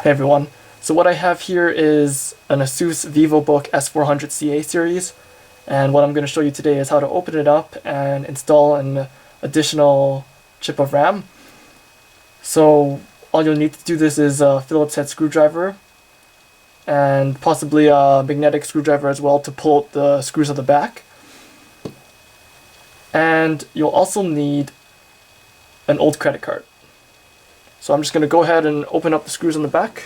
Hey everyone. So what I have here is an Asus VivoBook S400CA series, and what I'm going to show you today is how to open it up and install an additional chip of RAM. So all you'll need to do this is a Phillips head screwdriver and possibly a magnetic screwdriver as well to pull out the screws at the back. And you'll also need an old credit card. So I'm just going to go ahead and open up the screws on the back.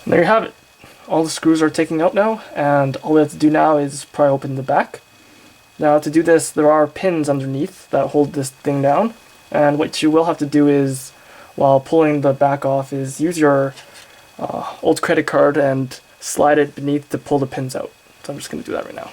And there you have it. All the screws are taken out now, and all we have to do now is pry open the back. Now to do this, there are pins underneath that hold this thing down, and what you will have to do is, while pulling the back off, is use your old credit card and slide it beneath to pull the pins out. So I'm just going to do that right now.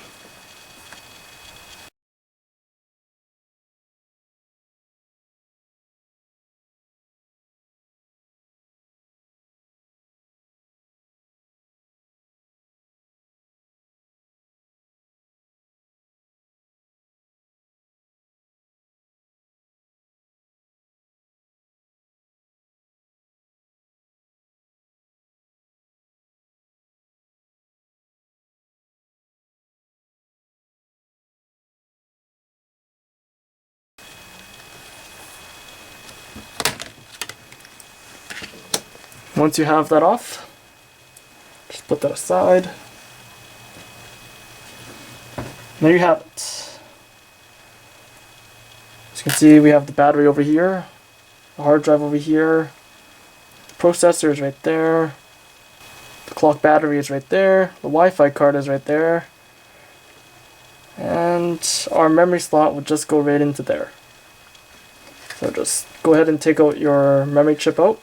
Once you have that off, just put that aside. And there you have it. As you can see, we have the battery over here, the hard drive over here, the processor is right there, the clock battery is right there, the Wi-Fi card is right there, and our memory slot would just go right into there. So just go ahead and take out your memory chip out.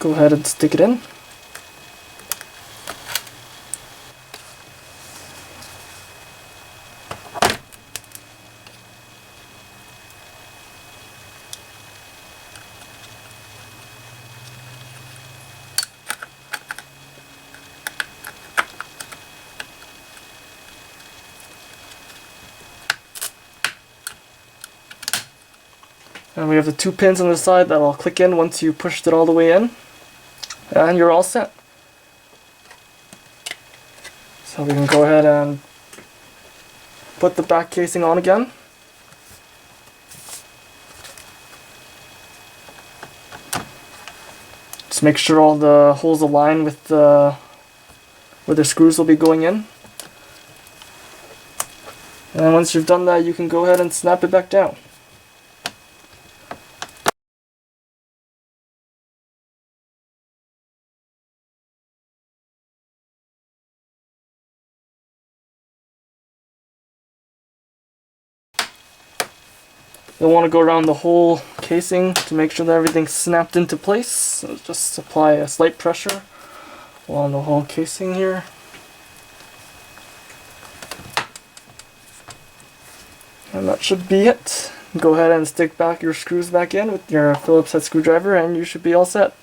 Go ahead and stick it in. And we have the two pins on the side that will click in once you pushed it all the way in. And you're all set. So we can go ahead and put the back casing on again. Just make sure all the holes align with where the screws will be going in. And once you've done that, you can go ahead and snap it back down. You'll want to go around the whole casing to make sure that everything's snapped into place. So just apply a slight pressure along the whole casing here. And that should be it. Go ahead and stick back your screws back in with your Phillips head screwdriver and you should be all set.